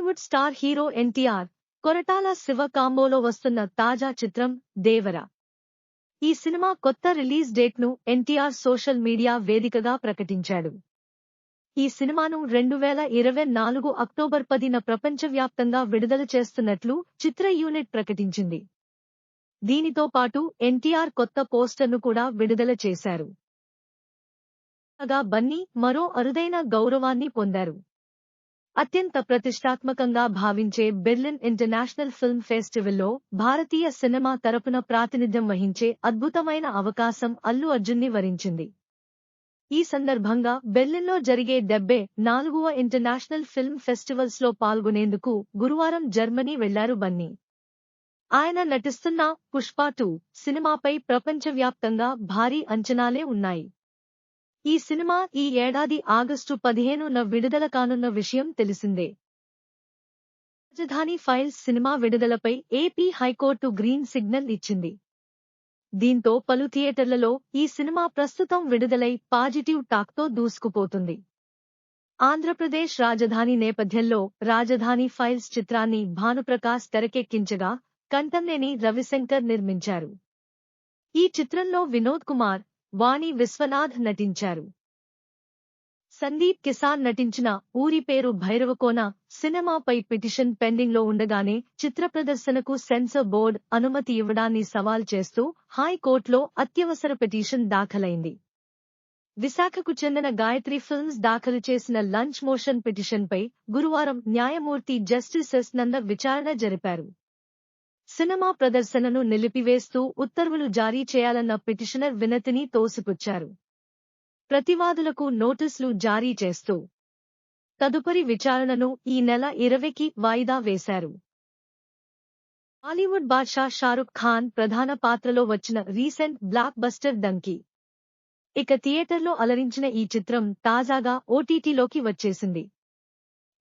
Bollywood star hero NTR, Koratala Shiva కాంబోలో వస్తున్న తాజా చిత్రం దేవర. ఈ సినిమా కొత్త రిలీజ్ డేట్ను ఎన్టీఆర్ సోషల్ మీడియా వేదికగా ప్రకటించాడు. ఈ సినిమాను 2024 అక్టోబర్ 10న ప్రపంచవ్యాప్తంగా విడుదల చేస్తున్నట్లు చిత్ర యూనిట్ ప్రకటించింది. దీనితో పాటు ఎన్టీఆర్ కొత్త పోస్టర్ను కూడా విడుదల చేశారు. కాగా బన్నీ మరో అరుదైన గౌరవాన్ని పొందారు. అత్యంత ప్రతిష్టాత్మకంగా భావించే బెర్లిన్ ఇంటర్నేషనల్ ఫిల్మ్ ఫెస్టివల్లో భారతీయ సినిమా తరపున ప్రాతినిధ్యం వహించే అద్భుతమైన అవకాశం అల్లు అర్జున్ని వరించింది. ఈ సందర్భంగా బెర్లిన్లో జరిగే 74వ ఇంటర్నేషనల్ ఫిల్మ్ ఫెస్టివల్స్లో పాల్గొనేందుకు గురువారం జర్మనీ వెళ్లారు బన్నీ. ఆయన నటిస్తున్న పుష్ప 2 సినిమాపై ప్రపంచవ్యాప్తంగా భారీ అంచనాలే ఉన్నాయి. ఈ సినిమా ఈ ఏడాది ఆగస్టు 15న విడుదల కానున్న విషయం తెలిసిందే. రాజధాని ఫైల్స్ సినిమా విడుదలపై ఏపీ హైకోర్టు గ్రీన్ సిగ్నల్ ఇచ్చింది. దీంతో పలు థియేటర్లలో ఈ సినిమా ప్రస్తుతం విడుదలై పాజిటివ్ టాక్తో దూసుకుపోతుంది. ఆంధ్రప్రదేశ్ రాజధాని నేపథ్యంలో రాజధాని ఫైల్స్ చిత్రాన్ని భానుప్రకాష్ తెరకెక్కించగా కంటంనేని రవిశంకర్ నిర్మించారు. ఈ చిత్రంలో వినోద్ కుమార్, వాణి విశ్వనాథ్ నటించారు. సందీప్ కిసాన్ నటించిన ఊరి పేరు భైరవకోన సినిమాపై పిటిషన్ పెండింగ్లో ఉండగానే చిత్ర ప్రదర్శనకు సెన్సార్ బోర్డు అనుమతి ఇవ్వడాన్ని సవాల్ చేస్తూ హైకోర్టులో అత్యవసర పిటిషన్ దాఖలైంది. విశాఖకు చెందిన గాయత్రి ఫిల్మ్స్ దాఖలు చేసిన లంచ్ మోషన్ పిటిషన్పై గురువారం న్యాయమూర్తి జస్టిస్ ఎస్ నంద విచారణ జరిపారు. సినిమా ప్రదర్శనను నిలిపివేస్తూ ఉత్తర్వులు జారీ చేయాలన్న పిటిషనర్ వినతిని తోసిపుచ్చారు. ప్రతివాదులకు నోటీసులు జారీ చేస్తూ తదుపరి విచారణను ఈ నెల 20కి వాయిదా వేశారు. బాలీవుడ్ బాద్షా షారుఖ్ ఖాన్ ప్రధాన పాత్రలో వచ్చిన రీసెంట్ బ్లాక్ బస్టర్ డంకీ ఇక థియేటర్లో అలరించిన ఈ చిత్రం తాజాగా ఓటీటీలోకి వచ్చేసింది.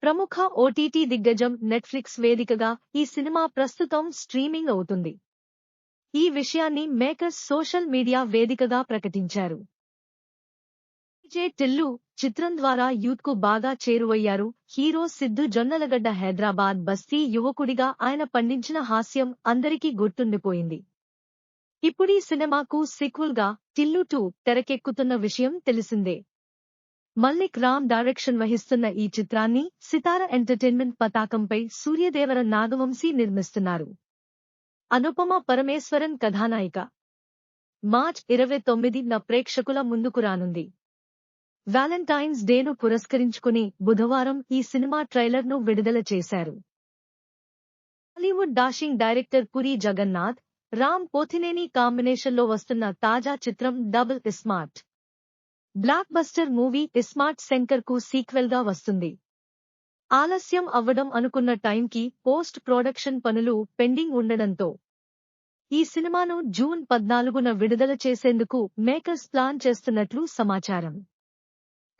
ప్రముఖ ఓటీటీ దిగ్గజం నెట్ఫ్లిక్స్ వేదికగా ఈ సినిమా ప్రస్తుతం స్ట్రీమింగ్ అవుతుంది. ఈ విషయాన్ని మేకర్స్ సోషల్ మీడియా వేదికగా ప్రకటించారు. విజయ్ టిల్లు చిత్రం ద్వారా యూత్కు బాగా చేరువయ్యారు. హీరో సిద్ధు జొన్నలగడ్డ హైదరాబాద్ బస్తీ యువకుడిగా ఆయన పండించిన హాస్యం అందరికీ గుర్తుండిపోయింది. ఇప్పుడీ సినిమాకు సీక్వెల్గా టిల్లు 2 తెరకెక్కుతున్న విషయం తెలిసిందే. మల్లిక్ రామ్ డైరెక్షన్ వహిస్తున్న ఈ చిత్రాన్ని సితార ఎంటర్టైన్మెంట్ పతాకంపై సూర్యదేవర నాగవంశీ నిర్మిస్తున్నారు. అనుపమ పరమేశ్వరన్ కథానాయిక. మార్చ్ 29న ప్రేక్షకుల ముందుకు రానుంది. వ్యాలంటైన్స్ డేను పురస్కరించుకుని బుధవారం ఈ సినిమా ట్రైలర్ను విడుదల చేశారు. Bollywood dashing director Puri Jagannadh, Ram Pothineni కాంబినేషన్లో వస్తున్న తాజా చిత్రం double ismart. Blockbuster movie ismart శంకర్కు సీక్వెల్గా వస్తుంది. ఆలస్యం అవ్వడం అనుకున్న టైంకి పోస్ట్ ప్రొడక్షన్ పనులు పెండింగ్ ఉండడంతో ఈ సినిమాను జూన్ 14న విడుదల చేసేందుకు మేకర్స్ ప్లాన్ చేస్తున్నట్లు సమాచారం.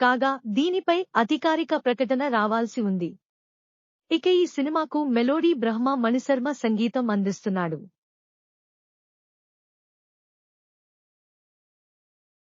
కాగా దీనిపై అధికారిక ప్రకటన రావాల్సి ఉంది. ఇక ఈ సినిమాకు మెలోడీ బ్రహ్మ మణిశర్మ సంగీతం అందిస్తున్నాడు.